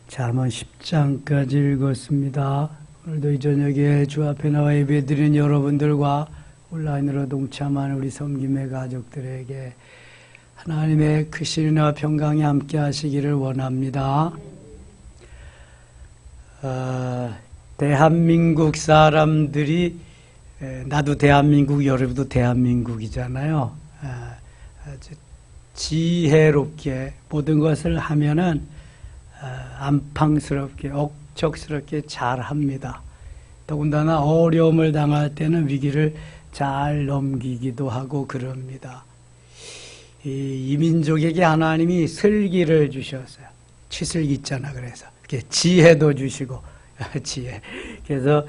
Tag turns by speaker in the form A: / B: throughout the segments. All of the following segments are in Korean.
A: 잠언 10장까지 읽었습니다. 오늘도 이 저녁에 주 앞에 나와 예배드린 여러분들과 온라인으로 동참한 우리 섬김의 가족들에게 하나님의 크신 은혜와 평강이 함께 하시기를 원합니다. 대한민국 사람들이 나도 대한민국, 여러분도 대한민국이잖아요. 아주 지혜롭게 모든 것을 하면은 안팡스럽게 억척스럽게 잘합니다. 더군다나 어려움을 당할 때는 위기를 잘 넘기기도 하고 그럽니다. 이 민족에게 하나님이 슬기를 주셨어요. 치슬기 있잖아. 그래서 이렇게 지혜도 주시고 지혜. 그래서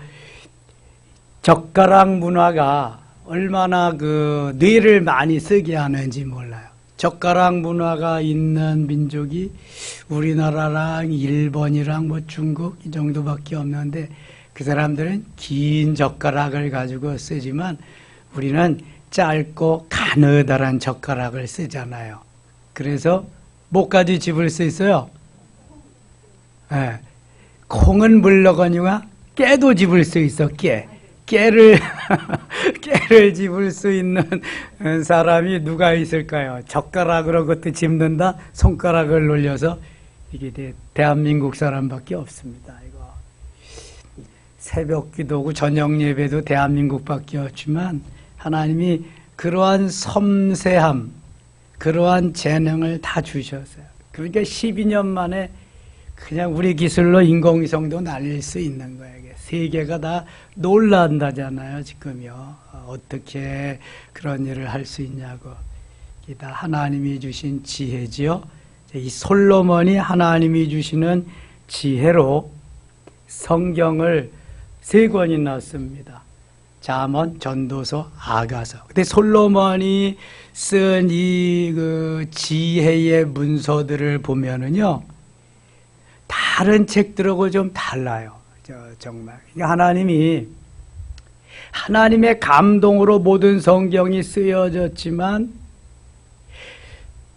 A: 젓가락 문화가 얼마나 그 뇌를 많이 쓰게 하는지 몰라요. 젓가락 문화가 있는 민족이 우리나라랑 일본이랑 뭐 중국 이 정도밖에 없는데 그 사람들은 긴 젓가락을 가지고 쓰지만 우리는 짧고 가느다란 젓가락을 쓰잖아요. 그래서 뭐까지 집을 수 있어요? 네. 콩은 물러거니와 깨도 집을 수 있어. 깨를 집을 수 있는 사람이 누가 있을까요? 젓가락으로 그것도 집는다? 손가락을 놀려서 이게 대한민국 사람밖에 없습니다. 이거 새벽 기도고 저녁 예배도 대한민국밖에 없지만 하나님이 그러한 섬세함, 그러한 재능을 다 주셨어요. 그러니까 12년 만에 그냥 우리 기술로 인공위성도 날릴 수 있는 거예요. 세계가 다 놀란다잖아요, 지금요. 어떻게 그런 일을 할 수 있냐고. 이게 다 하나님이 주신 지혜지요. 이 솔로몬이 하나님이 주시는 지혜로 성경을 3권이나 씁니다. 잠언, 전도서, 아가서. 근데 솔로몬이 쓴 이 지혜의 문서들을 보면은요, 다른 책들하고 좀 달라요. 정말. 하나님이 하나님의 감동으로 모든 성경이 쓰여졌지만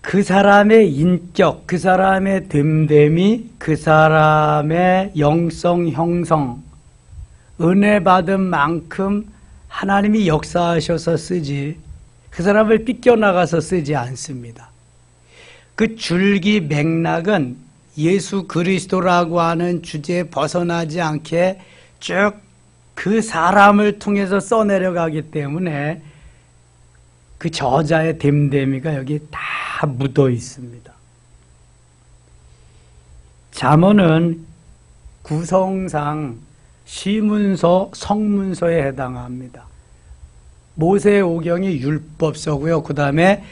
A: 그 사람의 인격, 그 사람의 됨됨이, 그 사람의 영성 형성, 은혜 받은 만큼 하나님이 역사하셔서 쓰지 그 사람을 삐껴나가서 쓰지 않습니다. 그 줄기 맥락은 예수 그리스도라고 하는 주제에 벗어나지 않게 쭉 그 사람을 통해서 써내려가기 때문에 그 저자의 됨됨이가 여기 다 묻어 있습니다. 잠언은 구성상 시문서, 성문서에 해당합니다. 모세오경이 율법서고요. 그 다음에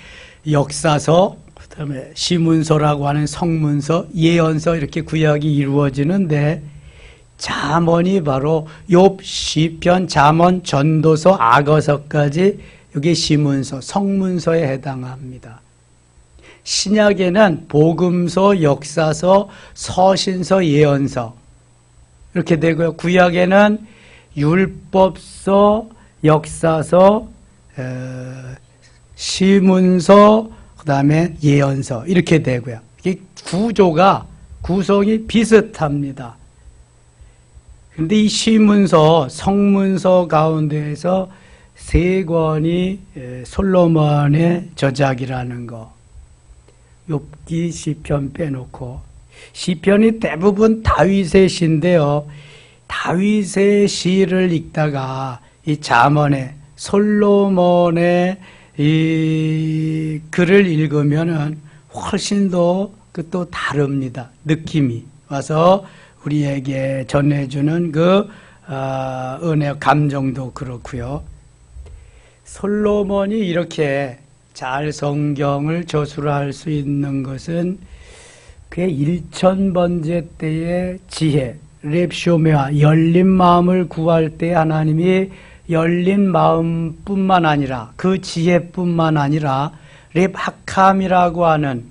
A: 역사서, 그 다음에 시문서라고 하는 성문서, 예언서 이렇게 구약이 이루어지는데 잠언이 바로 욥, 시편, 잠언, 전도서, 아거서까지 여기 시문서, 성문서에 해당합니다. 신약에는 복음서, 역사서, 서신서, 예언서 이렇게 되고요. 구약에는 율법서, 역사서, 시문서, 그 다음에 예언서 이렇게 되고요. 이 구조가 구성이 비슷합니다. 그런데 이 시문서, 성문서 가운데에서 3권이 솔로몬의 저작이라는 거. 욥기, 시편 빼놓고 시편이 대부분 다윗의 시인데요. 다윗의 시를 읽다가 이 잠언의 솔로몬의 이 글을 읽으면은 훨씬 더 또 다릅니다. 느낌이 와서 우리에게 전해주는 그 은혜, 감정도 그렇고요. 솔로몬이 이렇게 잘 성경을 저술할 수 있는 것은 그의 1000번째 때의 지혜, 렙쇼메와 열린 마음을 구할 때 하나님이 열린 마음뿐만 아니라 그 지혜뿐만 아니라 렙하캄이라고 하는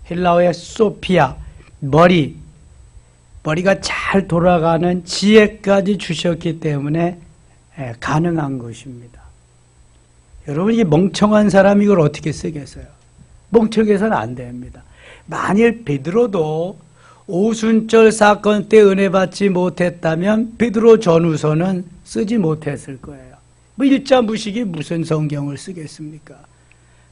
A: 헬라어의 소피아, 머리가 잘 돌아가는 지혜까지 주셨기 때문에 가능한 것입니다. 여러분, 이 멍청한 사람이 이걸 어떻게 쓰겠어요? 멍청해서는 안 됩니다. 만일 베드로도 오순절 사건 때 은혜 받지 못했다면 베드로 전후서는 쓰지 못했을 거예요. 뭐 일자 무식이 무슨 성경을 쓰겠습니까?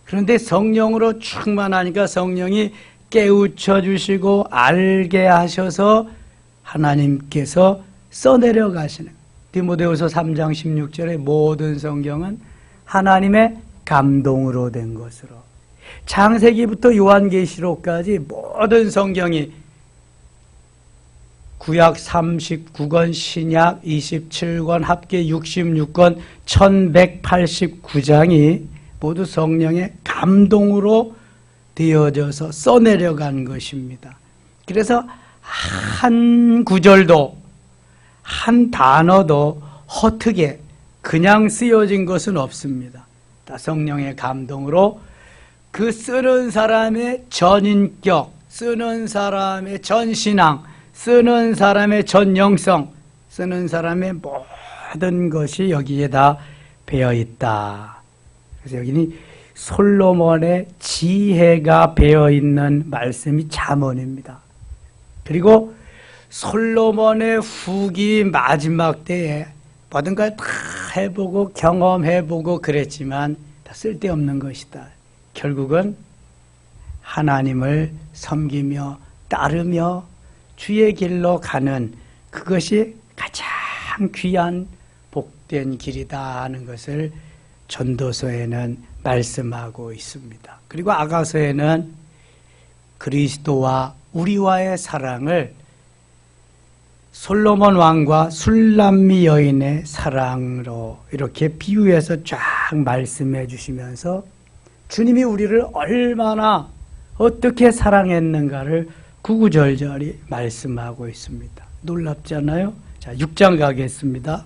A: 그런데 성령으로 충만하니까 성령이 깨우쳐 주시고 알게 하셔서 하나님께서 써내려 가시는, 디모데후서 3장 16절에 모든 성경은 하나님의 감동으로 된 것으로, 창세기부터 요한계시록까지 모든 성경이 구약 39권, 신약 27권, 합계 66권, 1189장이 모두 성령의 감동으로 되어져서 써내려간 것입니다. 그래서 한 구절도, 한 단어도 허투게 그냥 쓰여진 것은 없습니다. 다 성령의 감동으로 그 쓰는 사람의 전인격, 쓰는 사람의 전신앙, 쓰는 사람의 전영성, 쓰는 사람의 모든 것이 여기에 다 배어있다. 그래서 여기는 솔로몬의 지혜가 배어있는 말씀이 잠언입니다. 그리고 솔로몬의 후기 마지막 때에 모든 걸 다 해보고 경험해보고 그랬지만 다 쓸데없는 것이다. 결국은 하나님을 섬기며 따르며 주의 길로 가는 그것이 가장 귀한 복된 길이다 하는 것을 전도서에는 말씀하고 있습니다. 그리고 아가서에는 그리스도와 우리와의 사랑을 솔로몬 왕과 술람미 여인의 사랑으로 이렇게 비유해서 쫙 말씀해 주시면서 주님이 우리를 얼마나 어떻게 사랑했는가를 구구절절히 말씀하고 있습니다. 놀랍잖아요? 자, 6장 가겠습니다.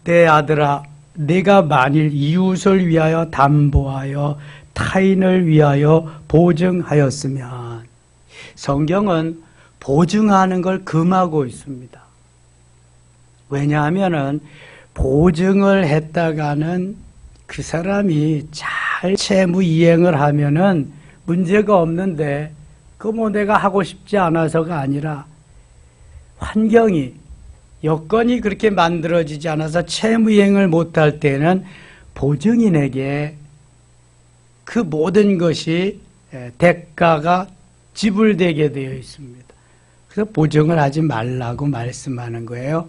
A: 내 아들아, 내가 만일 이웃을 위하여 담보하여 타인을 위하여 보증하였으면, 성경은 보증하는 걸 금하고 있습니다. 왜냐하면은 보증을 했다가는 그 사람이 잘 채무 이행을 하면은 문제가 없는데, 그 뭐 내가 하고 싶지 않아서가 아니라 환경이, 여건이 그렇게 만들어지지 않아서 채무 이행을 못할 때는 보증인에게 그 모든 것이 대가가 지불되게 되어 있습니다. 그래서 보증을 하지 말라고 말씀하는 거예요.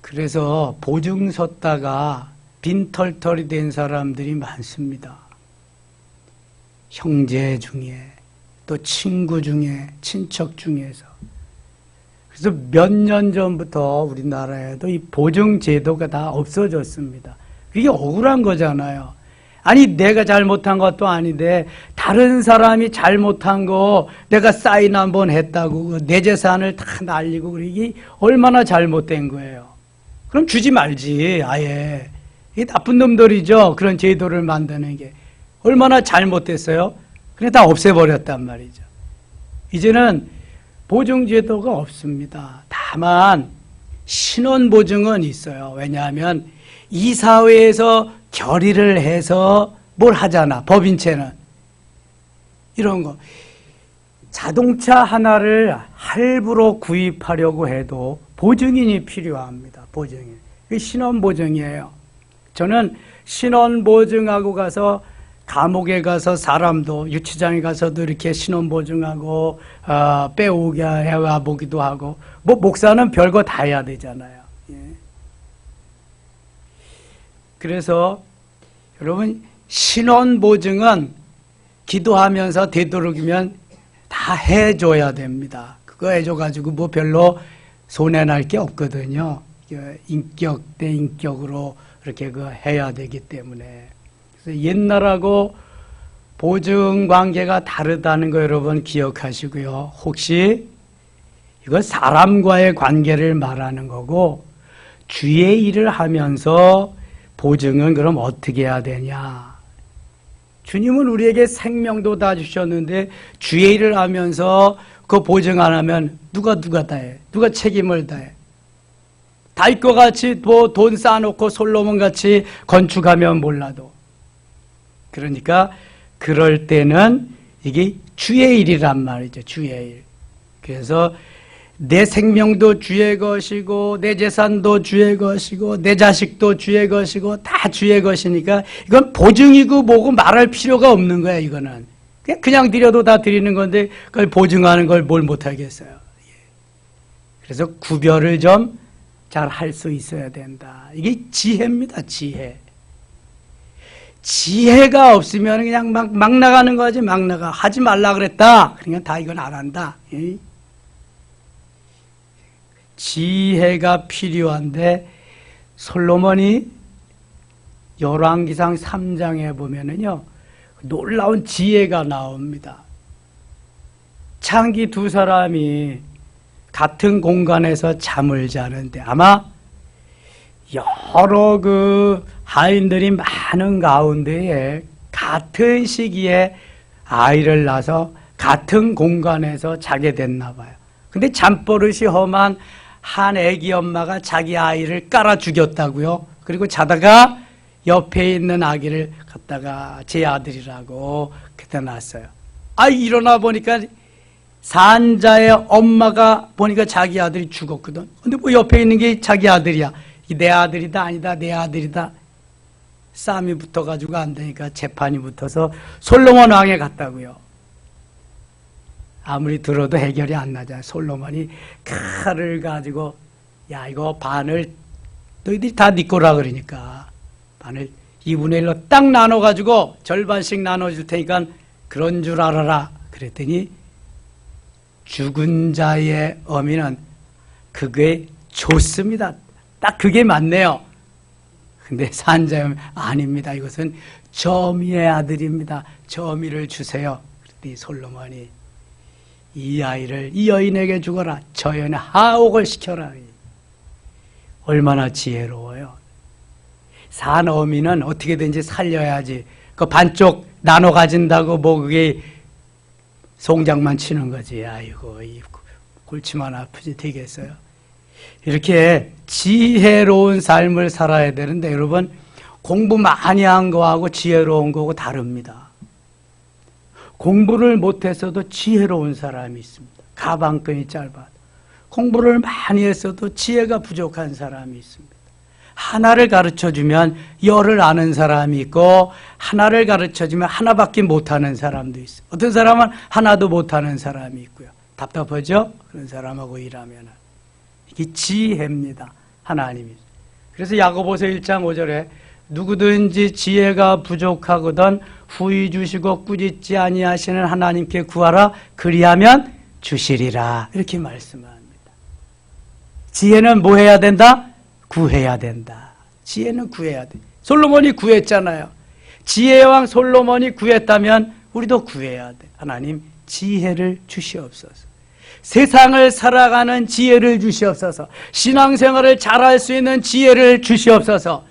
A: 그래서 보증 섰다가 빈털털이 된 사람들이 많습니다. 형제 중에, 또 친구 중에, 친척 중에서. 그래서 몇 년 전부터 우리나라에도 이 보증 제도가 다 없어졌습니다. 그게 억울한 거잖아요. 아니, 내가 잘못한 것도 아닌데 다른 사람이 잘못한 거 내가 사인 한번 했다고 내 재산을 다 날리고, 이게 얼마나 잘못된 거예요. 그럼 주지 말지, 아예. 이게 나쁜 놈들이죠. 그런 제도를 만드는 게. 얼마나 잘못됐어요? 그냥 다 없애버렸단 말이죠. 이제는 보증제도가 없습니다. 다만 신원보증은 있어요. 왜냐하면 이사회에서 결의를 해서 뭘 하잖아, 법인체는. 이런 거. 자동차 하나를 할부로 구입하려고 해도 보증인이 필요합니다. 보증인. 그게 신원보증이에요. 저는 신원보증하고 가서 감옥에 가서 사람도, 유치장에 가서도 이렇게 신원보증하고 빼오게 해와 보기도 하고, 뭐 목사는 별거 다 해야 되잖아요. 예. 그래서 여러분, 신원보증은 기도하면서 되도록이면 다 해줘야 됩니다. 그거 해줘가지고 뭐 별로 손해날 게 없거든요. 인격 대 인격으로 이렇게 해야 되기 때문에. 그래서 옛날하고 보증 관계가 다르다는 거 여러분 기억하시고요. 혹시 이거 사람과의 관계를 말하는 거고, 주의 일을 하면서 보증은 그럼 어떻게 해야 되냐? 주님은 우리에게 생명도 다 주셨는데 주의 일을 하면서 그 보증 안 하면 누가 다 해? 누가 책임을 다해? 다윗과 같이 뭐 돈 쌓아놓고 솔로몬 같이 건축하면 몰라도. 그러니까 그럴 때는 이게 주의 일이란 말이죠. 주의 일. 그래서 내 생명도 주의 것이고 내 재산도 주의 것이고 내 자식도 주의 것이고 다 주의 것이니까 이건 보증이고 뭐고 말할 필요가 없는 거야. 이거는 그냥 드려도 다 드리는 건데 그걸 보증하는 걸 뭘 못하겠어요. 그래서 구별을 좀 잘 할 수 있어야 된다. 이게 지혜입니다. 지혜. 지혜가 없으면 그냥 막 나가는 거지. 막 나가. 하지 말라 그랬다. 그러니까 다 이건 안 한다. 지혜가 필요한데 솔로몬이 열왕기상 3장에 보면은요 놀라운 지혜가 나옵니다. 창기 두 사람이 같은 공간에서 잠을 자는데 아마 여러 그 하인들이 많은 가운데에 같은 시기에 아이를 낳아서 같은 공간에서 자게 됐나 봐요. 근데 잠버릇이 험한 한 애기 엄마가 자기 아이를 깔아 죽였다고요. 그리고 자다가 옆에 있는 아기를 갖다가 제 아들이라고 그때 낳았어요. 일어나 보니까 산자의 엄마가 보니까 자기 아들이 죽었거든. 근데 뭐 옆에 있는 게 자기 아들이야. 내 아들이다 아니다 내 아들이다. 싸움이 붙어가지고 안 되니까 재판이 붙어서 솔로몬 왕에 갔다고요. 아무리 들어도 해결이 안 나잖아. 솔로몬이 칼을 가지고 야 이거 반을 너희들이 다 네 거라 그러니까 반을 2분의 1로 딱 나눠가지고 절반씩 나눠줄 테니까 그런 줄 알아라 그랬더니 죽은 자의 어미는 그게 좋습니다. 딱 그게 맞네요. 근데 산 자의 어미 아닙니다. 이것은 저미의 아들입니다. 저미를 주세요. 그랬더니 솔로몬이 이 아이를 이 여인에게 주거라. 저 여인의 하옥을 시켜라. 얼마나 지혜로워요. 산 어미는 어떻게든지 살려야지. 그 반쪽 나눠 가진다고 뭐 그게 송장만 치는 거지. 아이고 이 골치만 아프지 되겠어요. 이렇게 지혜로운 삶을 살아야 되는데 여러분 공부 많이 한 거하고 지혜로운 거하고 다릅니다. 공부를 못했어도 지혜로운 사람이 있습니다. 가방끈이 짧아. 공부를 많이 했어도 지혜가 부족한 사람이 있습니다. 하나를 가르쳐주면 열을 아는 사람이 있고 하나를 가르쳐주면 하나밖에 못하는 사람도 있어요. 어떤 사람은 하나도 못하는 사람이 있고요. 답답하죠? 그런 사람하고 일하면. 이게 지혜입니다. 하나님이. 그래서 야고보서 1장 5절에 누구든지 지혜가 부족하거든 후히 주시고 꾸짖지 아니하시는 하나님께 구하라 그리하면 주시리라 이렇게 말씀합니다. 지혜는 뭐 해야 된다? 구해야 된다. 지혜는 구해야 돼. 솔로몬이 구했잖아요. 지혜의 왕 솔로몬이 구했다면 우리도 구해야 돼. 하나님 지혜를 주시옵소서. 세상을 살아가는 지혜를 주시옵소서. 신앙생활을 잘할 수 있는 지혜를 주시옵소서.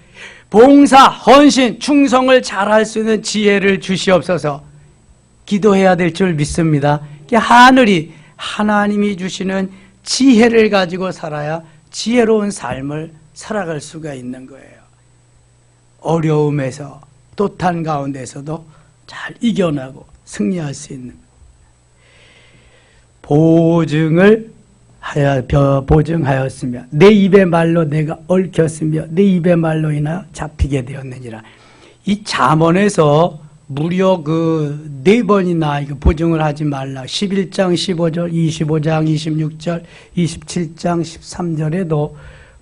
A: 봉사, 헌신, 충성을 잘할 수 있는 지혜를 주시옵소서. 기도해야 될 줄 믿습니다. 하늘이 하나님이 주시는 지혜를 가지고 살아야 지혜로운 삶을 살아갈 수가 있는 거예요. 어려움에서 도탄 가운데서도 잘 이겨나고 승리할 수 있는 보증하였으며 내 입의 말로 내가 얽혔으며 내 입의 말로 인하여 잡히게 되었느니라. 이 잠언에서 무려 그 4번이나 이거 보증을 하지 말라. 11장 15절, 25장 26절, 27장 13절에도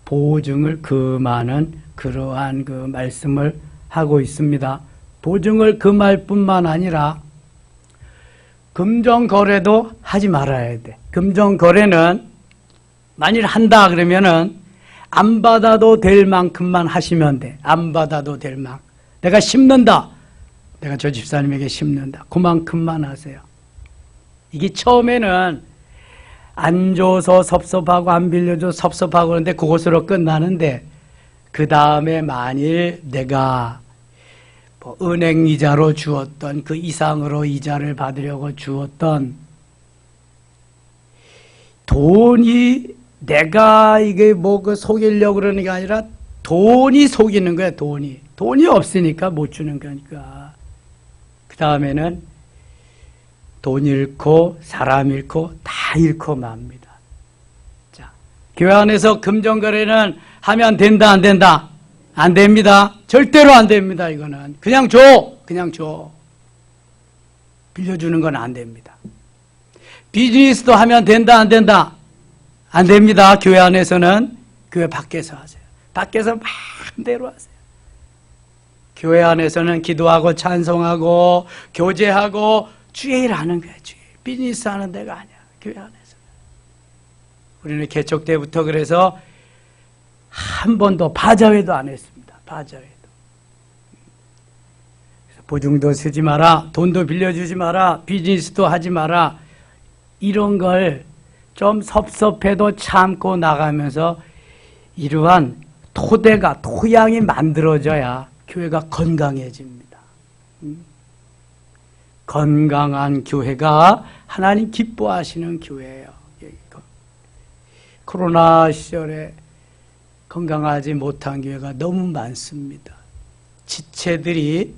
A: 보증을 금하는 그러한 그 말씀을 하고 있습니다. 보증을 금할 뿐만 아니라 금전거래도 하지 말아야 돼. 금전거래는 만일 한다 그러면은 안 받아도 될 만큼만 하시면 돼. 안 받아도 될 만큼. 내가 심는다. 내가 저 집사님에게 심는다. 그만큼만 하세요. 이게 처음에는 안 줘서 섭섭하고 안 빌려줘 섭섭하고 그런데 그것으로 끝나는데 그 다음에 만일 내가 뭐 은행 이자로 주었던 그 이상으로 이자를 받으려고 주었던 돈이 내가 이게 뭐 그 속이려고 그러는 게 아니라 돈이 속이는 거야. 돈이 없으니까 못 주는 거니까. 그 다음에는 돈 잃고 사람 잃고 다 잃고 맙니다. 자, 교회 안에서 금전거래는 하면 된다 안 된다? 안 됩니다. 절대로 안 됩니다. 이거는 그냥 줘. 그냥 줘. 빌려주는 건 안 됩니다. 비즈니스도 하면 된다 안 된다? 안 됩니다. 교회 안에서는. 교회 밖에서 하세요. 밖에서 마음대로 하세요. 교회 안에서는 기도하고 찬송하고 교제하고 주의 일 하는 거야. 주의 일. 비즈니스 하는 데가 아니야. 교회 안에서. 우리는 개척 때부터 그래서 한 번도 바자회도 안 했습니다. 바자회도. 보증도 쓰지 마라. 돈도 빌려주지 마라. 비즈니스도 하지 마라. 이런 걸 좀 섭섭해도 참고 나가면서 이러한 토대가, 토양이 만들어져야 교회가 건강해집니다. 건강한 교회가 하나님 기뻐하시는 교회예요. 코로나 시절에 건강하지 못한 교회가 너무 많습니다. 지체들이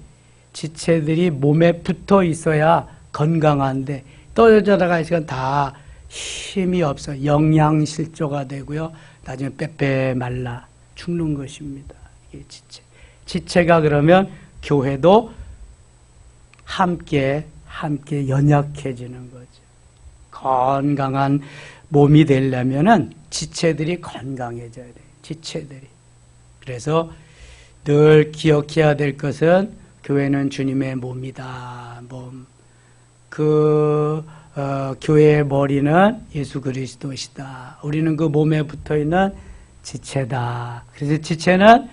A: 몸에 붙어 있어야 건강한데 떨어져다가 있으면 다 힘이 없어 영양실조가 되고요. 나중에 빼빼 말라 죽는 것입니다. 이게 지체가 그러면 교회도 함께 연약해지는 거죠. 건강한 몸이 되려면은 지체들이 건강해져야 돼요. 지체들이. 그래서 늘 기억해야 될 것은 교회는 주님의 몸이다. 몸. 교회의 머리는 예수 그리스도시다. 우리는 그 몸에 붙어있는 지체다. 그래서 지체는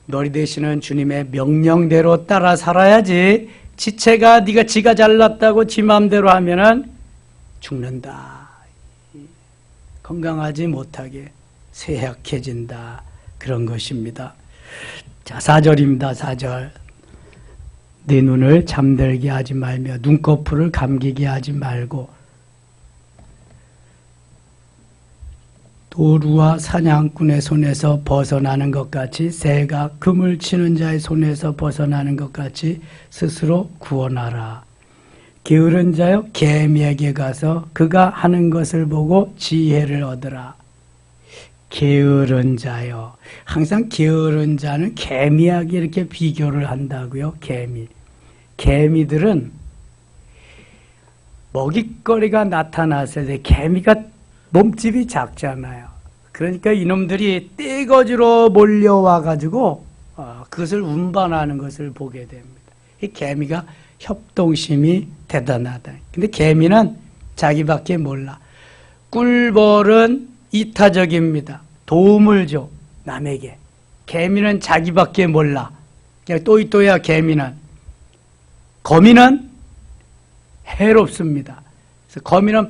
A: 머리 되시는 주님의 명령대로 따라 살아야지 지체가 네가 지가 잘났다고 지 마음대로 하면은 죽는다. 건강하지 못하게 쇠약해진다. 그런 것입니다. 자, 4절입니다. 4절. 네 눈을 잠들게 하지 말며 눈꺼풀을 감기게 하지 말고 도루와 사냥꾼의 손에서 벗어나는 것 같이 새가 금을 치는 자의 손에서 벗어나는 것 같이 스스로 구원하라. 게으른 자여 개미에게 가서 그가 하는 것을 보고 지혜를 얻으라. 게으른 자요. 항상 게으른 자는 개미하게 이렇게 비교를 한다고요. 개미들은 먹잇거리가 나타났을 때 개미가 몸집이 작잖아요. 그러니까 이놈들이 떼거지로 몰려와가지고 그것을 운반하는 것을 보게 됩니다. 이 개미가 협동심이 대단하다. 근데 개미는 자기밖에 몰라. 꿀벌은 이타적입니다. 도움을 줘, 남에게. 개미는 자기밖에 몰라. 그냥 또이또야 개미는. 거미는 해롭습니다. 그래서 거미는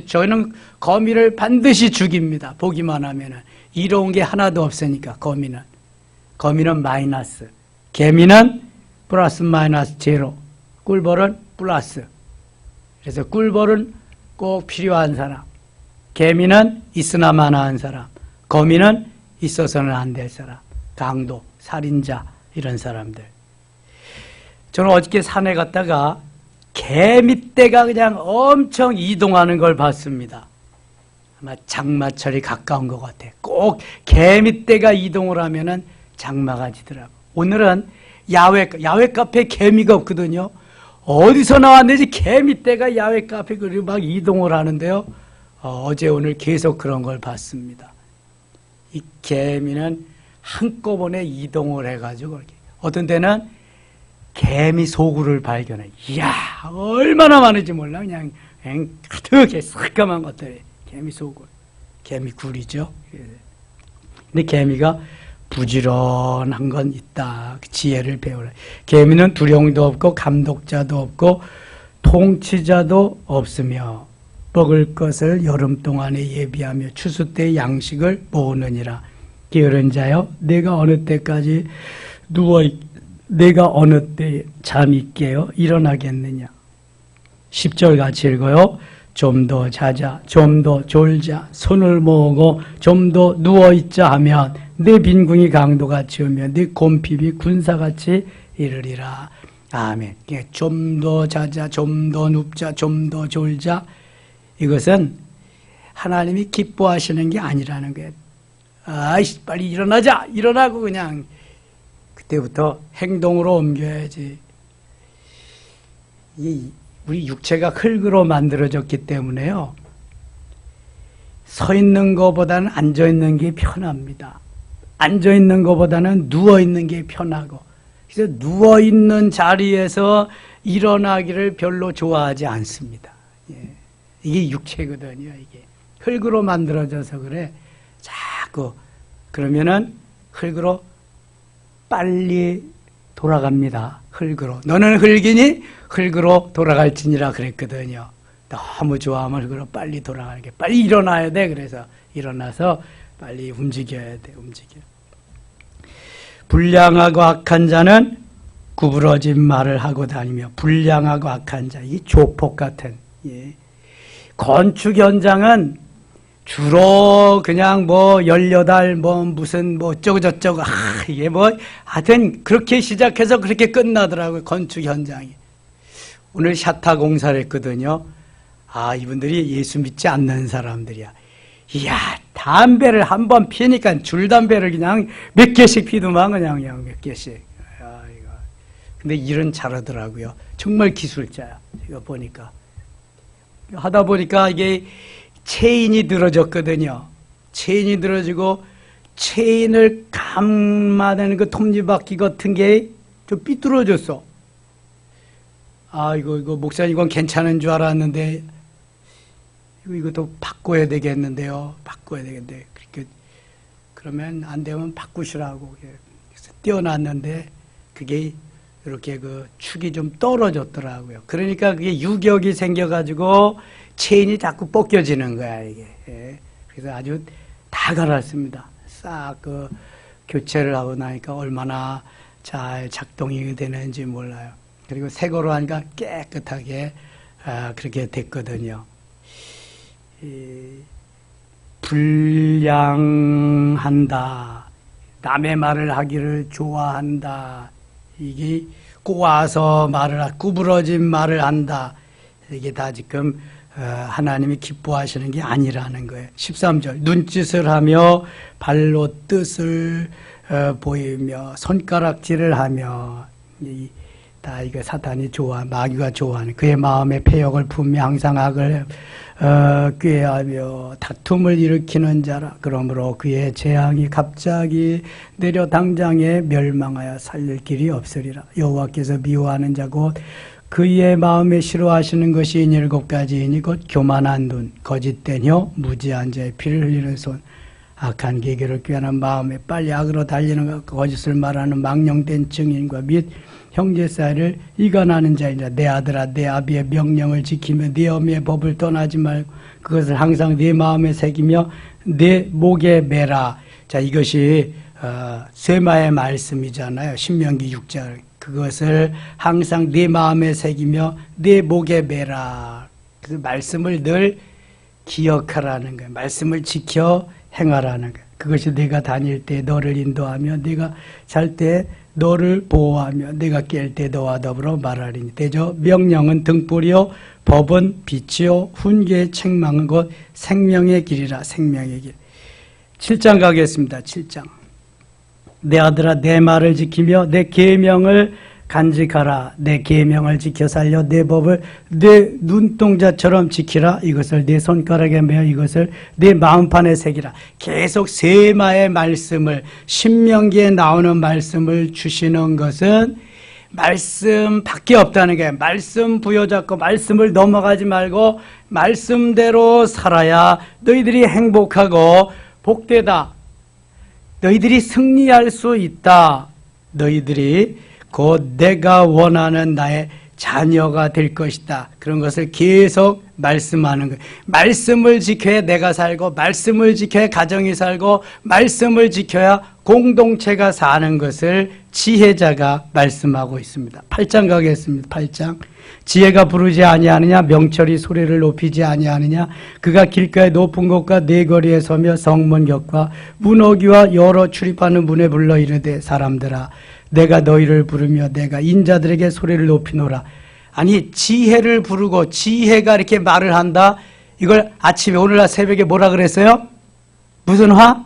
A: 저희는 거미를 반드시 죽입니다. 보기만 하면은. 이로운 게 하나도 없으니까, 거미는 마이너스. 개미는 플러스 마이너스 제로. 꿀벌은 플러스. 그래서 꿀벌은 꼭 필요한 사람. 개미는 있으나 마나한 사람. 거미는 있어서는 안 될 사람. 강도, 살인자, 이런 사람들. 저는 어저께 산에 갔다가 개미떼가 그냥 엄청 이동하는 걸 봤습니다. 아마 장마철이 가까운 것 같아요. 꼭 개미떼가 이동을 하면은 장마가 지더라고. 오늘은 야외 카페에 개미가 없거든요. 어디서 나왔는지 개미떼가 야외 카페 그리고 막 이동을 하는데요. 어제 오늘 계속 그런 걸 봤습니다. 이 개미는 한꺼번에 이동을 해가지고 어떤 때는 개미 소굴을 발견해. 이야, 얼마나 많은지 몰라. 그냥 가득해 새까만 것들이. 개미 소굴. 개미 굴이죠. 근데 개미가 부지런한 건 있다. 그 지혜를 배우라. 개미는 두령도 없고 감독자도 없고 통치자도 없으며 먹을 것을 여름 동안에 예비하며 추수 때 양식을 모으느니라. 게으른 자여, 내가 어느 때까지 내가 어느 때 잠이 깨어 일어나겠느냐. 10절 같이 읽어요. 좀 더 자자, 좀 더 졸자, 손을 모으고 좀 더 누워있자 하면 내 빈궁이 강도같이 오며 내 곰핍이 군사같이 이르리라. 아멘. 좀 더 자자, 좀 더 눕자, 좀 더 졸자. 이것은 하나님이 기뻐하시는 게 아니라는 거예요. 아이씨, 빨리 일어나자! 일어나고 그냥 그때부터 행동으로 옮겨야지. 우리 육체가 흙으로 만들어졌기 때문에요. 서 있는 것보다는 앉아 있는 게 편합니다. 앉아 있는 것보다는 누워 있는 게 편하고, 그래서 누워 있는 자리에서 일어나기를 별로 좋아하지 않습니다. 예. 이게 육체거든요. 이게 흙으로 만들어져서 그래. 자꾸 그러면은 흙으로 빨리 돌아갑니다. 흙으로. 너는 흙이니 흙으로 돌아갈지니라 그랬거든요. 너무 좋아하면 흙으로 빨리 돌아가는 게, 빨리 일어나야 돼. 그래서 일어나서 빨리 움직여야 돼. 움직여. 불량하고 악한 자는 구부러진 말을 하고 다니며, 불량하고 악한 자, 이 조폭 같은, 예. 건축 현장은 주로 그냥 뭐 18 뭐 무슨 뭐 어쩌고저쩌고, 이게 뭐 하여튼 그렇게 시작해서 그렇게 끝나더라고요. 건축 현장이. 오늘 샤타 공사를 했거든요. 이분들이 예수 믿지 않는 사람들이야. 이야, 담배를 한 번 피니까 줄담배를 그냥 몇 개씩 피더만 그냥 몇 개씩. 이거. 근데 일은 잘하더라고요. 정말 기술자야. 제가 보니까. 하다 보니까 이게 체인이 늘어졌거든요. 체인이 늘어지고, 체인을 감아내는 그 톱니바퀴 같은 게 좀 삐뚤어졌어. 이거 목사님 이건 괜찮은 줄 알았는데, 이것도 바꿔야 되겠는데요. 바꿔야 되겠는데. 그러면 안 되면 바꾸시라고. 그래서 띄워놨는데, 그게 이렇게 그 축이 좀 떨어졌더라고요. 그러니까 그게 유격이 생겨가지고 체인이 자꾸 벗겨지는 거야, 이게. 예. 그래서 아주 다 갈았습니다. 싹 그 교체를 하고 나니까 얼마나 잘 작동이 되는지 몰라요. 그리고 새 거로 하니까 깨끗하게 그렇게 됐거든요. 불량한다. 남의 말을 하기를 좋아한다. 이게 꼬아서 구부러진 말을 한다. 이게 다 지금 하나님이 기뻐하시는 게 아니라는 거예요. 13절. 눈짓을 하며 발로 뜻을 보이며 손가락질을 하며, 다 이거 사탄이 마귀가 좋아하는, 그의 마음에 패역을 품며 항상 악을 꾀하며 다툼을 일으키는 자라. 그러므로 그의 재앙이 갑자기 내려 당장에 멸망하여 살릴 길이 없으리라. 여호와께서 미워하는 자 곧 그의 마음에 싫어하시는 것이 7가지이니 곧 교만한 눈, 거짓된 혀, 무지한 자의 피를 흘리는 손, 악한 계기를 꾀하는 마음에 빨리 악으로 달리는 것, 거짓을 말하는 망령된 증인과 및 형제 사이를 이간하는 자이니라. 내 아들아, 내 아비의 명령을 지키며 네 어미의 법을 떠나지 말고 그것을 항상 네 마음에 새기며 네 목에 매라. 자, 이것이 쇠마의 말씀이잖아요. 신명기 6절. 그것을 항상 네 마음에 새기며 네 목에 매라. 그 말씀을 늘 기억하라는 거예요. 말씀을 지켜 행하라는 거예요. 그것이 내가 다닐 때 너를 인도하며 내가 잘 때 너를 보호하며 내가 깰 때 너와 더불어 말하리니. 대저 명령은 등불이요 법은 빛이요 훈계의 책망은 곧 생명의 길이라. 생명의 길. 7장 가겠습니다. 7장. 내 아들아, 내 말을 지키며 내 계명을 간직하라. 내 계명을 지켜 살려 내 법을 내 눈동자처럼 지키라. 이것을 내 손가락에 매어 이것을 내 마음판에 새기라. 계속 세마의 말씀을, 신명기에 나오는 말씀을 주시는 것은 말씀밖에 없다는 거예요. 말씀 부여잡고 말씀을 넘어가지 말고 말씀대로 살아야 너희들이 행복하고 복되다. 너희들이 승리할 수 있다. 너희들이 곧 내가 원하는 나의 자녀가 될 것이다. 그런 것을 계속 말씀하는 거예요. 말씀을 지켜야 내가 살고, 말씀을 지켜야 가정이 살고, 말씀을 지켜야 공동체가 사는 것을 지혜자가 말씀하고 있습니다. 8장 가겠습니다. 8장. 지혜가 부르지 아니하느냐, 명철이 소리를 높이지 아니하느냐. 그가 길가의 높은 곳과 네 거리에 서며 성문 곁과 문호기와 여러 출입하는 문에 불러 이르되, 사람들아 내가 너희를 부르며 내가 인자들에게 소리를 높이노라. 아니 지혜를 부르고 지혜가 이렇게 말을 한다. 이걸 아침에 오늘날 새벽에 뭐라 그랬어요? 무슨 화?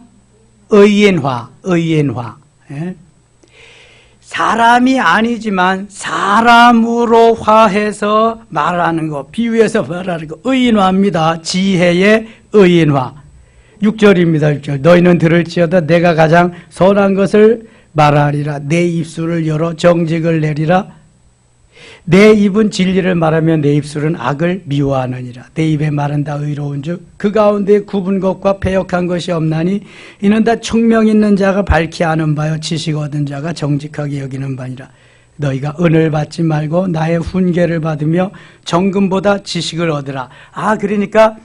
A: 의인화. 의인화. 예? 사람이 아니지만 사람으로 화해서 말하는 거, 비유해서 말하는 거, 의인화입니다. 지혜의 의인화. 6절입니다. 6절. 너희는 들을지어다 내가 가장 선한 것을 말하리라. 내 입술을 열어 정직을 내리라. 내 입은 진리를 말하며 내 입술은 악을 미워하느니라. 내 입에 말은 다 의로운 즉 그 가운데 굽은 것과 패역한 것이 없나니 이는 다 총명 있는 자가 밝히 아는 바요 지식 얻은 자가 정직하게 여기는 바니라. 너희가 은을 받지 말고 나의 훈계를 받으며 정금보다 지식을 얻으라. 그러니까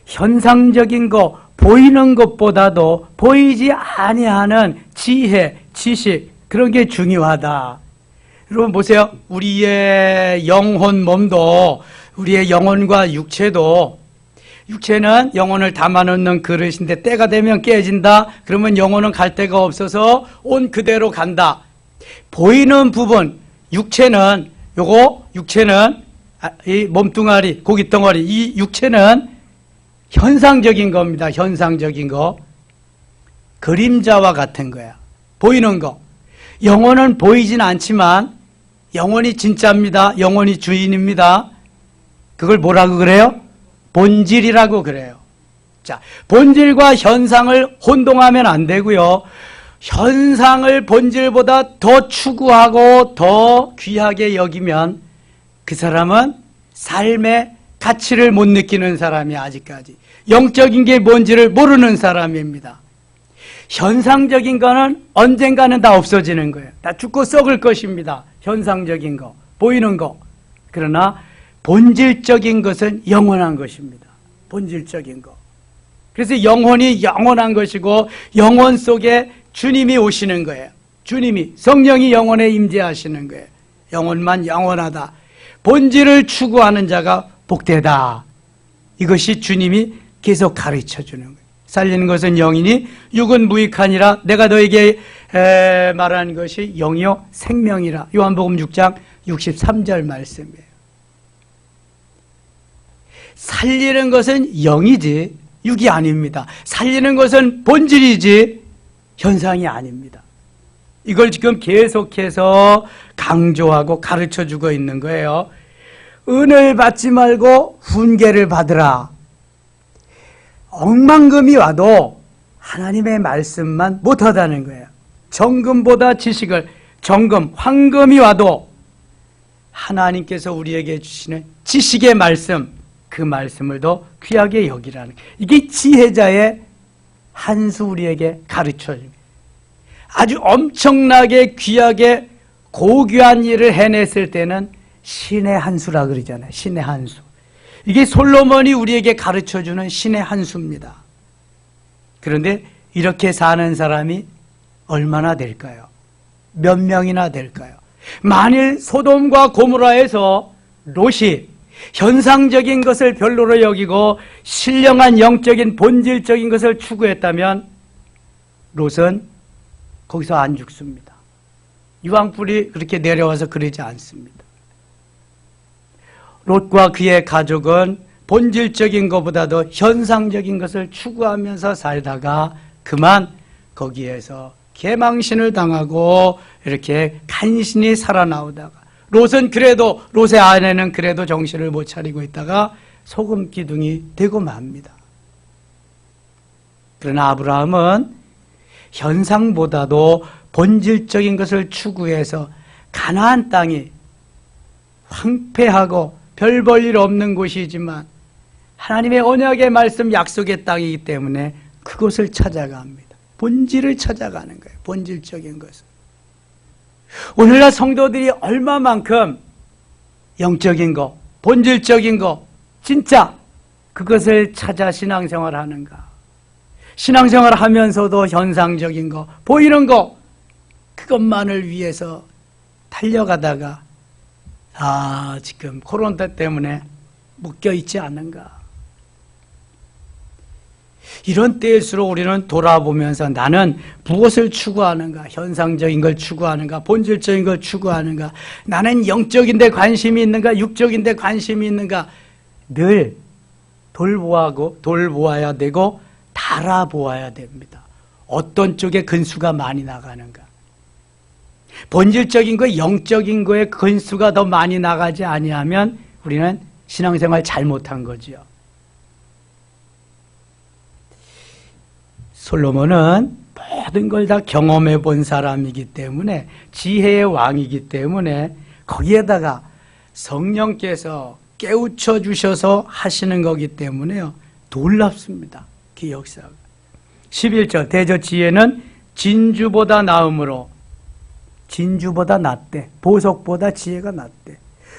A: 현상적인 거 보이는 것보다도 보이지 아니하는 지혜, 지식 그런 게 중요하다. 여러분 보세요. 우리의 영혼 몸도 우리의 영혼과 육체도 육체는 영혼을 담아놓는 그릇인데 때가 되면 깨진다. 그러면 영혼은 갈 데가 없어서 온 그대로 간다. 보이는 부분 육체는 육체는 이 몸뚱아리 고깃덩어리 이 육체는 현상적인 겁니다. 현상적인 거 그림자와 같은 거야. 보이는 거. 영혼은 보이진 않지만 영혼이 진짜입니다. 영혼이 주인입니다. 그걸 뭐라고 그래요? 본질이라고 그래요. 자, 본질과 현상을 혼동하면 안 되고요. 현상을 본질보다 더 추구하고 더 귀하게 여기면 그 사람은 삶의 가치를 못 느끼는 사람이 아직까지 영적인 게 뭔지를 모르는 사람입니다. 현상적인 거는 언젠가는 다 없어지는 거예요. 다 죽고 썩을 것입니다. 현상적인 거, 보이는 거. 그러나 본질적인 것은 영원한 것입니다. 본질적인 거. 그래서 영혼이 영원한 것이고 영혼 속에 주님이 오시는 거예요. 주님이 성령이 영혼에 임재하시는 거예요. 영혼만 영원하다. 본질을 추구하는 자가 복되다. 이것이 주님이 계속 가르쳐 주는 거예요. 살리는 것은 영이니 육은 무익하니라. 내가 너에게 말하는 것이 영이요 생명이라. 요한복음 6장 63절 말씀이에요. 살리는 것은 영이지 육이 아닙니다. 살리는 것은 본질이지 현상이 아닙니다. 이걸 지금 계속해서 강조하고 가르쳐주고 있는 거예요. 은을 받지 말고 훈계를 받으라. 억만금이 와도 하나님의 말씀만 못하다는 거예요. 정금보다 지식을, 정금, 황금이 와도 하나님께서 우리에게 주시는 지식의 말씀, 그 말씀을 더 귀하게 여기라는 거예요. 이게 지혜자의 한 수 우리에게 가르쳐줍니다. 아주 엄청나게 귀하게 고귀한 일을 해냈을 때는 신의 한 수라 그러잖아요. 신의 한 수. 이게 솔로몬이 우리에게 가르쳐주는 신의 한 수입니다. 그런데 이렇게 사는 사람이 얼마나 될까요? 몇 명이나 될까요? 만일 소돔과 고모라에서 롯이 현상적인 것을 별로로 여기고 신령한 영적인 본질적인 것을 추구했다면 롯은 거기서 안 죽습니다. 유황불이 그렇게 내려와서 그러지 않습니다. 롯과 그의 가족은 본질적인 것보다도 현상적인 것을 추구하면서 살다가 그만 거기에서 개망신을 당하고 이렇게 간신히 살아나오다가 롯은 그래도 롯의 아내는 그래도 정신을 못 차리고 있다가 소금 기둥이 되고 맙니다. 그러나 아브라함은 현상보다도 본질적인 것을 추구해서 가나안 땅이 황폐하고 별 볼 일 없는 곳이지만 하나님의 언약의 말씀 약속의 땅이기 때문에 그곳을 찾아갑니다. 본질을 찾아가는 거예요. 본질적인 것을. 오늘날 성도들이 얼마만큼 영적인 거, 본질적인 거, 진짜 그것을 찾아 신앙생활을 하는가. 신앙생활을 하면서도 현상적인 거, 보이는 거, 그것만을 위해서 달려가다가 지금 코로나 때문에 묶여있지 않는가. 이런 때일수록 우리는 돌아보면서 나는 무엇을 추구하는가? 현상적인 걸 추구하는가? 본질적인 걸 추구하는가? 나는 영적인 데 관심이 있는가? 육적인 데 관심이 있는가? 늘 돌보아야 되고 달아보아야 됩니다. 어떤 쪽에 근수가 많이 나가는가? 본질적인 거, 영적인 거에 근수가 더 많이 나가지 아니하면 우리는 신앙생활 잘못한 거지요. 솔로몬은 모든 걸 다 경험해 본 사람이기 때문에, 지혜의 왕이기 때문에 거기에다가 성령께서 깨우쳐 주셔서 하시는 거기 때문에요, 놀랍습니다. 그 역사가. 11절 대저 지혜는 진주보다 나음으로, 진주보다 낫대. 보석보다 지혜가 낫대.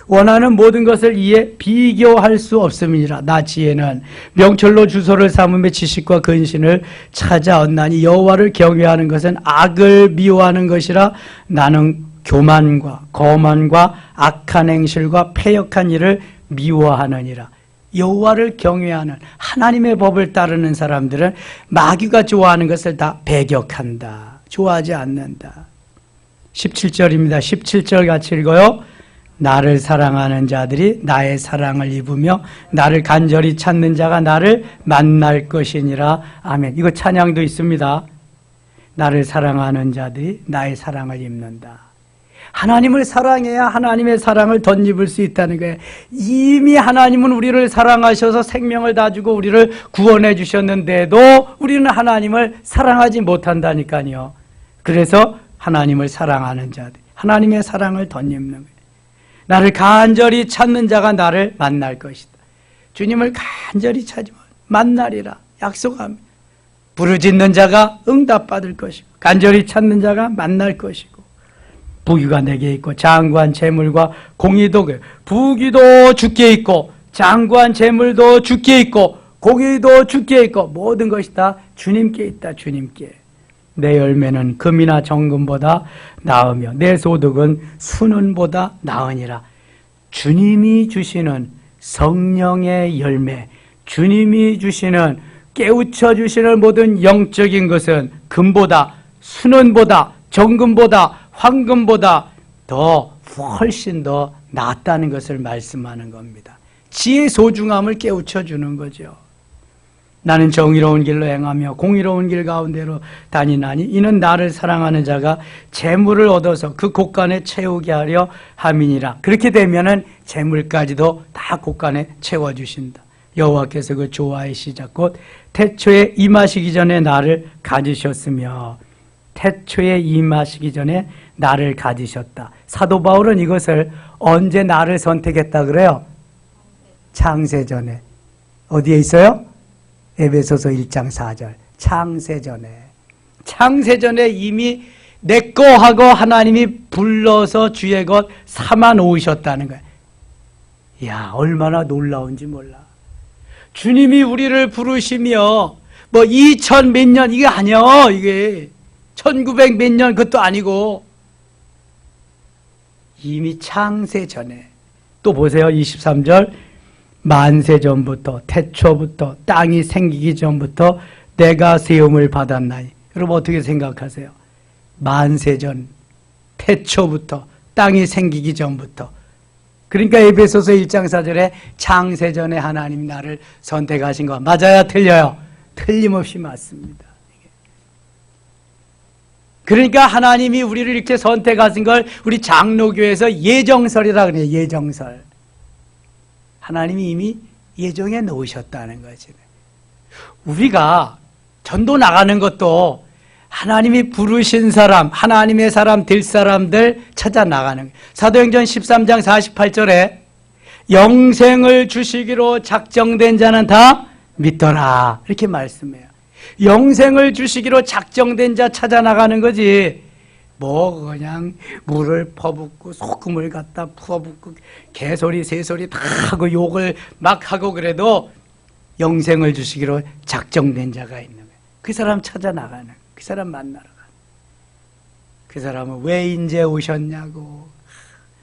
A: 원하는 모든 것을 이에 비교할 수 없음이니라. 나 지혜는 명철로 주소를 삼음의 지식과 근신을 찾아 얻나니 여호와를 경외하는 것은 악을 미워하는 것이라. 나는 교만과 거만과 악한 행실과 패역한 일을 미워하느니라. 여호와를 경외하는 하나님의 법을 따르는 사람들은 마귀가 좋아하는 것을 다 배격한다. 좋아하지 않는다. 17절입니다. 17절 같이 읽어요. 나를 사랑하는 자들이 나의 사랑을 입으며 나를 간절히 찾는 자가 나를 만날 것이니라. 아멘. 이거 찬양도 있습니다. 나를 사랑하는 자들이 나의 사랑을 입는다. 하나님을 사랑해야 하나님의 사랑을 덧입을 수 있다는 거예요. 이미 하나님은 우리를 사랑하셔서 생명을 다 주고 우리를 구원해 주셨는데도 우리는 하나님을 사랑하지 못한다니까요. 그래서 하나님을 사랑하는 자들, 하나님의 사랑을 덧입는 거예요. 나를 간절히 찾는 자가 나를 만날 것이다. 주님을 간절히 찾으면 만나리라 약속합니다. 부르짖는 자가 응답받을 것이고 간절히 찾는 자가 만날 것이고, 부귀가 내게 있고 장구한 재물과 공의도, 부귀도 주께 있고 장구한 재물도 주께 있고 공의도 주께 있고 모든 것이 다 주님께 있다. 주님께. 내 열매는 금이나 정금보다 나으며 내 소득은 순은보다 나으니라. 주님이 주시는 성령의 열매, 주님이 주시는 깨우쳐 주시는 모든 영적인 것은 금보다 순은보다 정금보다 황금보다 더 훨씬 더 낫다는 것을 말씀하는 겁니다. 지혜의 소중함을 깨우쳐 주는 거죠. 나는 정의로운 길로 행하며 공의로운 길 가운데로 다니나니 이는 나를 사랑하는 자가 재물을 얻어서 그 곳간에 채우게 하려 함이니라. 그렇게 되면은 재물까지도 다 곳간에 채워주신다. 여호와께서 그 조화의 시작 곧 태초에 임하시기 전에 나를 가지셨으며, 태초에 임하시기 전에 나를 가지셨다. 사도 바울은 이것을 언제 나를 선택했다 그래요? 창세전에. 어디에 있어요? 에베소서 1장 4절. 창세전에 이미 내꺼 하고 하나님이 불러서 주의 것 삼아 놓으셨다는 거예요. 이야, 얼마나 놀라운지 몰라. 주님이 우리를 부르시며 뭐 2000 몇 년 이게 아니야. 이게 1900 몇 년 그것도 아니고 이미 창세전에. 또 보세요. 23절. 만세전부터 태초부터 땅이 생기기 전부터 내가 세움을 받았나니. 여러분 어떻게 생각하세요? 만세전, 태초부터 땅이 생기기 전부터. 그러니까 에베소서 1장 4절에 창세전에 하나님 나를 선택하신 거 맞아야 틀려요? 틀림없이 맞습니다. 그러니까 하나님이 우리를 이렇게 선택하신 걸 우리 장로교에서 예정설이라 그래요. 예정설. 하나님이 이미 예정해 놓으셨다는 거지. 우리가 전도 나가는 것도 하나님이 부르신 사람, 하나님의 사람 될 사람들 찾아 나가는 거예요. 사도행전 13장 48절에 영생을 주시기로 작정된 자는 다 믿더라. 이렇게 말씀해요. 영생을 주시기로 작정된 자 찾아 나가는 거지. 뭐 그냥 물을 퍼붓고 소금을 갖다 부어붓고 개소리 새소리 다 하고 욕을 막 하고 그래도 영생을 주시기로 작정된 자가 있는 거예요. 그 사람 찾아 나가는, 그 사람 만나러 가는. 그 사람은 왜 인제 오셨냐고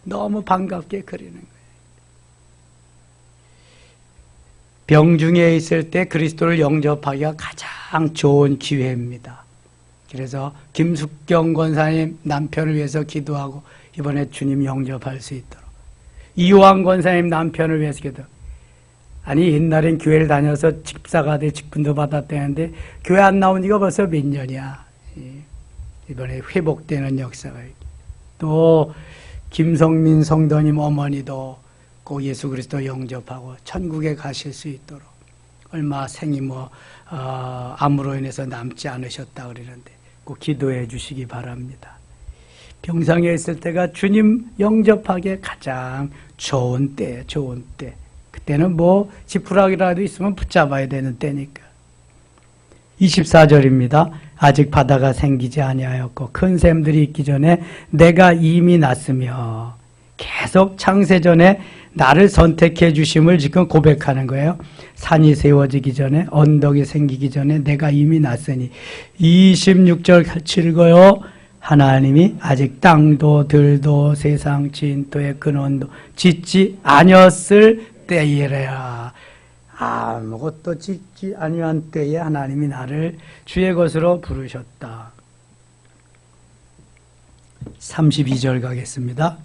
A: 너무 반갑게 그리는 거예요. 병중에 있을 때 그리스도를 영접하기가 가장 가장 좋은 기회입니다. 그래서 김숙경 권사님 남편을 위해서 기도하고 이번에 주님 영접할 수 있도록, 이호환 권사님 남편을 위해서 기도. 아니 옛날엔 교회를 다녀서 집사가 돼 직분도 받았다는데 교회 안 나온 지가 벌써 몇 년이야. 이번에 회복되는 역사가 있고, 또 김성민 성도님 어머니도 꼭 예수 그리스도 영접하고 천국에 가실 수 있도록, 얼마 생이 암으로 인해서 남지 않으셨다 그러는데 꼭 기도해 주시기 바랍니다. 병상에 있을 때가 주님 영접하기에 가장 좋은 때예요. 좋은 때. 그때는 지푸라기라도 있으면 붙잡아야 되는 때니까. 24절입니다. 아직 바다가 생기지 아니하였고 큰 샘들이 있기 전에 내가 이미 났으며, 계속 창세전에 나를 선택해 주심을 지금 고백하는 거예요. 산이 세워지기 전에, 언덕이 생기기 전에 내가 이미 났으니. 26절 같이 읽어요. 하나님이 아직 땅도 들도 세상 진토의 근원도 짓지 아니었을 때이래야. 아무것도 짓지 아니한 때에 하나님이 나를 주의 것으로 부르셨다. 32절 가겠습니다.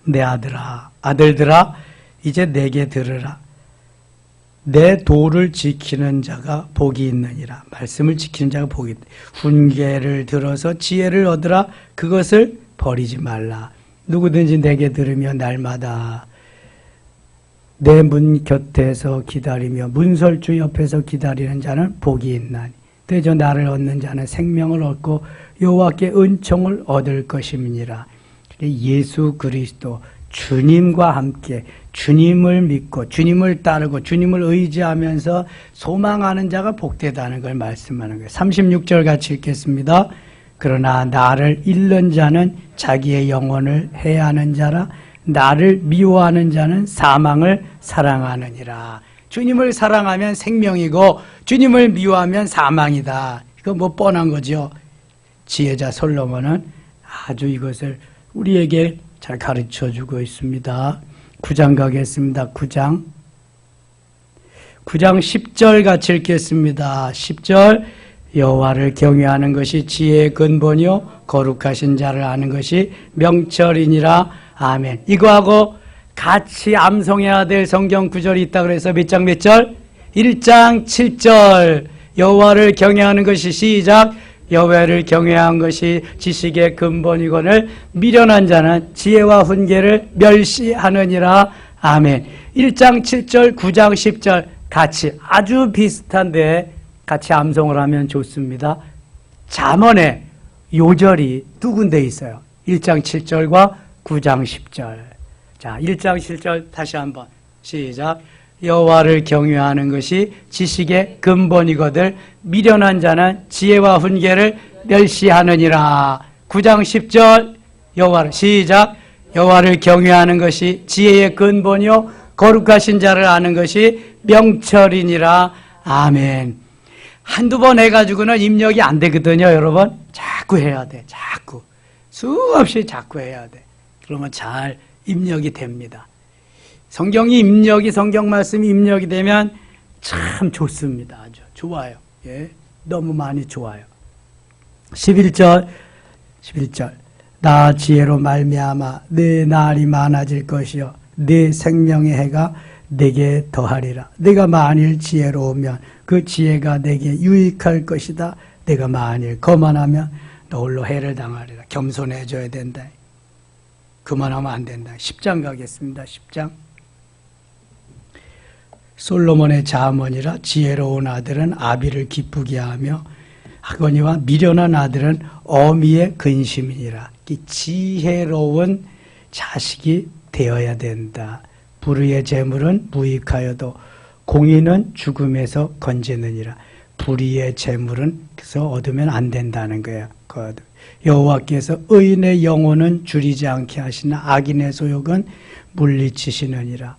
A: 내 아들아, 아들들아, 이제 내게 들으라. 내 도를 지키는 자가 복이 있느니라. 말씀을 지키는 자가 복이 있다. 훈계를 들어서 지혜를 얻으라. 그것을 버리지 말라. 누구든지 내게 들으며 날마다 내 문 곁에서 기다리며 문설주 옆에서 기다리는 자는 복이 있나니 대저 나를 얻는 자는 생명을 얻고 여호와께 은총을 얻을 것임이니라. 예수 그리스도 주님과 함께 주님을 믿고 주님을 따르고 주님을 의지하면서 소망하는 자가 복되다는 걸 말씀하는 거예요. 36절 같이 읽겠습니다. 그러나 나를 잃는 자는 자기의 영혼을 해하는 자라. 나를 미워하는 자는 사망을 사랑하느니라. 주님을 사랑하면 생명이고 주님을 미워하면 사망이다. 이거 뻔한 거죠. 지혜자 솔로몬은 아주 이것을 우리에게 잘 가르쳐주고 있습니다. 9장 가겠습니다. 9장 10절 같이 읽겠습니다. 10절 여호와를 경외하는 것이 지혜의 근본이요 거룩하신 자를 아는 것이 명철이니라. 아멘. 이거하고 같이 암송해야 될 성경 구절이 있다고 해서 몇 장 몇 절? 1장 7절 여호와를 경외하는 것이 시작. 여호와를 경외한 것이 지식의 근본이거늘 미련한 자는 지혜와 훈계를 멸시하느니라. 아멘. 1장 7절 9장 10절 같이 아주 비슷한데 같이 암송을 하면 좋습니다. 잠언에 요절이 두 군데 있어요. 1장 7절과 9장 10절. 자, 1장 7절 다시 한번 시작. 여호와를 경외하는 것이 지식의 근본이거들 미련한 자는 지혜와 훈계를 멸시하느니라. 9장 10절 여호와를 시작. 여호와를 경외하는 것이 지혜의 근본이요 거룩하신 자를 아는 것이 명철이니라. 아멘. 한두 번 해가지고는 입력이 안 되거든요, 여러분. 자꾸 해야 돼. 자꾸. 수없이 자꾸 해야 돼. 그러면 잘 입력이 됩니다. 성경 말씀이 입력이 되면 참 좋습니다. 아주 좋아요. 예, 너무 많이 좋아요. 11절 나 지혜로 말미암아 내 날이 많아질 것이요 내 생명의 해가 내게 더하리라. 내가 만일 지혜로우면 그 지혜가 내게 유익할 것이다. 내가 만일 거만하면 너 홀로 해를 당하리라. 겸손해져야 된다. 그만하면 안 된다. 10장 가겠습니다. 10장 솔로몬의 자문이라. 지혜로운 아들은 아비를 기쁘게 하며 하거니와 미련한 아들은 어미의 근심이니라. 지혜로운 자식이 되어야 된다. 불의의 재물은 무익하여도 공의는 죽음에서 건지느니라. 불의의 재물은 그래서 얻으면 안 된다는 거예요. 여호와께서 의인의 영혼은 줄이지 않게 하시나 악인의 소욕은 물리치시느니라.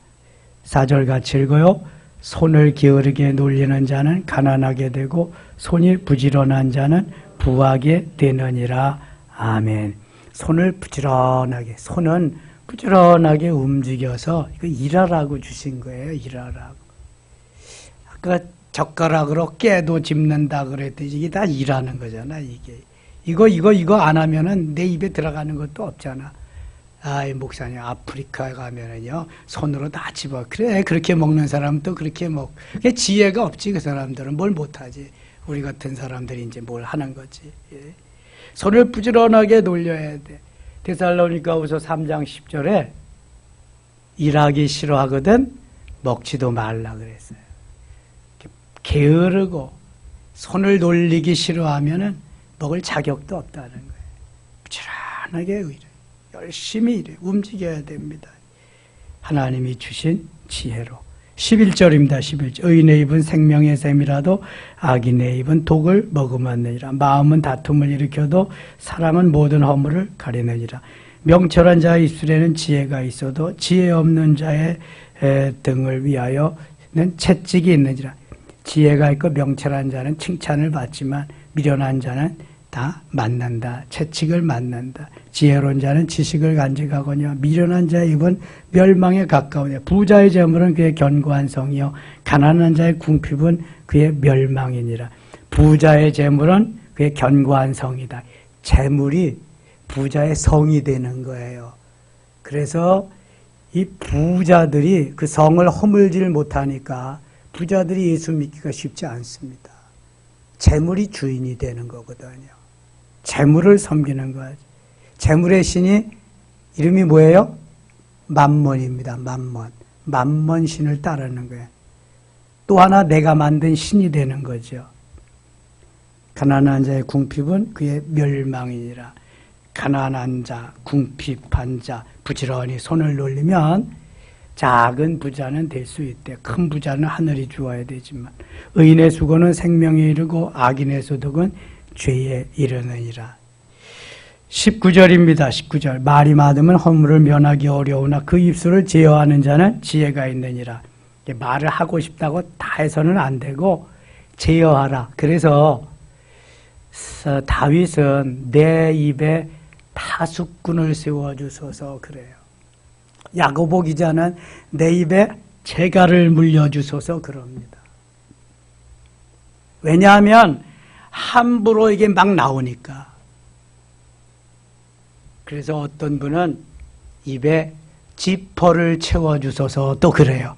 A: 4절 같이 읽어요. 손을 게으르게 놀리는 자는 가난하게 되고 손이 부지런한 자는 부하게 되느니라. 아멘. 손은 부지런하게 움직여서 이거 일하라고 주신 거예요. 일하라고. 아까 젓가락으로 깨도 짚는다 그랬듯이 이게 다 일하는 거잖아. 이게 이거 안 하면은 내 입에 들어가는 것도 없잖아. 아이 목사님 아프리카에 가면은요 손으로 다 집어. 그래 그렇게 먹는 사람은 또 그렇게 먹. 그게 지혜가 없지. 그 사람들은 뭘 못하지. 우리 같은 사람들이 이제 뭘 하는 거지. 예. 손을 부지런하게 놀려야 돼. 데살로니가후서 3장 10절에 일하기 싫어하거든 먹지도 말라 그랬어요. 게으르고 손을 놀리기 싫어하면은 먹을 자격도 없다는 거예요. 부지런하게 일해. 열심히 일해. 움직여야 됩니다. 하나님이 주신 지혜로. 11절입니다. 11절. 의인의 입은 생명의 샘이라도 악인의 입은 독을 머금었느니라. 마음은 다툼을 일으켜도 사랑은 모든 허물을 가리느니라. 명철한 자의 입술에는 지혜가 있어도 지혜 없는 자의 등을 위하여는 채찍이 있느니라. 지혜가 있고 명철한 자는 칭찬을 받지만 미련한 자는 다 만난다. 채찍을 만난다. 지혜로운 자는 지식을 간직하거니와 미련한 자의 입은 멸망에 가까우냐. 부자의 재물은 그의 견고한 성이요 가난한 자의 궁핍은 그의 멸망이니라. 부자의 재물은 그의 견고한 성이다. 재물이 부자의 성이 되는 거예요. 그래서 이 부자들이 그 성을 허물질 못하니까 부자들이 예수 믿기가 쉽지 않습니다. 재물이 주인이 되는 거거든요. 재물을 섬기는 거죠. 재물의 신이 이름이 뭐예요? 만몬입니다. 만몬. 만몬 신을 따르는 거예요. 또 하나 내가 만든 신이 되는 거죠. 가난한 자의 궁핍은 그의 멸망이니라. 가난한 자, 궁핍한 자, 부지런히 손을 놀리면 작은 부자는 될 수 있대. 큰 부자는 하늘이 주어야 되지만 의인의 수고는 생명에 이르고 악인의 소득은 죄에 이르느니라. 19절입니다. 19절. 말이 많으면 허물을 면하기 어려우나 그 입술을 제어하는 자는 지혜가 있느니라. 말을 하고 싶다고 다 해서는 안 되고 제어하라. 그래서 다윗은 내 입에 파수꾼을 세워주소서 그래요. 야고보 기자는 내 입에 재갈을 물려주소서 그럽니다. 왜냐하면 함부로 이게 막 나오니까. 그래서 어떤 분은 입에 지퍼를 채워주소서 또 그래요.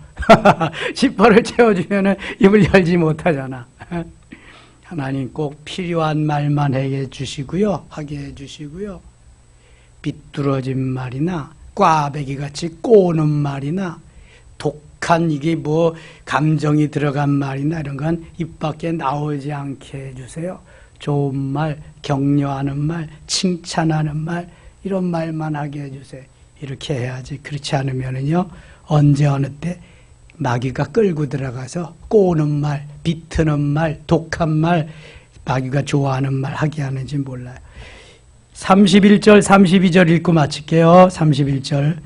A: 지퍼를 채워주면 입을 열지 못하잖아. 하나님 꼭 필요한 말만 하게 해주시고요. 비뚤어진 말이나 꽈배기같이 꼬는 말이나 독한 이게 뭐 감정이 들어간 말이나 이런 건 입 밖에 나오지 않게 해주세요. 좋은 말, 격려하는 말, 칭찬하는 말 이런 말만 하게 해주세요. 이렇게 해야지. 그렇지 않으면은요 언제 어느 때 마귀가 끌고 들어가서 꼬는 말, 비트는 말, 독한 말, 마귀가 좋아하는 말 하게 하는지 몰라요. 31절, 32절 읽고 마칠게요. 31절.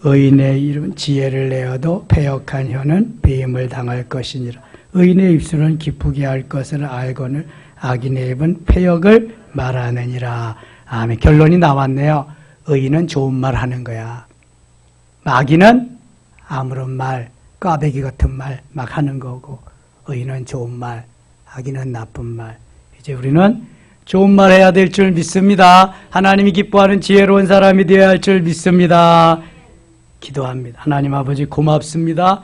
A: 의인의 이름 지혜를 내어도 패역한 혀는 배임을 당할 것이니라. 의인의 입술은 기쁘게 할 것을 알거늘 악인의 입은 패역을 말하느니라. 아멘. 결론이 나왔네요. 의인은 좋은 말 하는 거야. 악인은 아무런 말, 꽈배기 같은 말 막 하는 거고, 의인은 좋은 말, 악인은 나쁜 말. 이제 우리는 좋은 말 해야 될 줄 믿습니다. 하나님이 기뻐하는 지혜로운 사람이 되어야 할 줄 믿습니다. 기도합니다. 하나님 아버지 고맙습니다.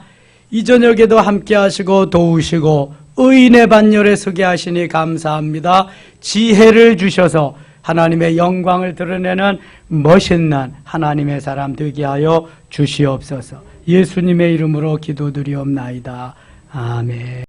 A: 이 저녁에도 함께 하시고 도우시고 의인의 반열에 서게 하시니 감사합니다. 지혜를 주셔서 하나님의 영광을 드러내는 멋있는 하나님의 사람 되게 하여 주시옵소서. 예수님의 이름으로 기도드리옵나이다. 아멘.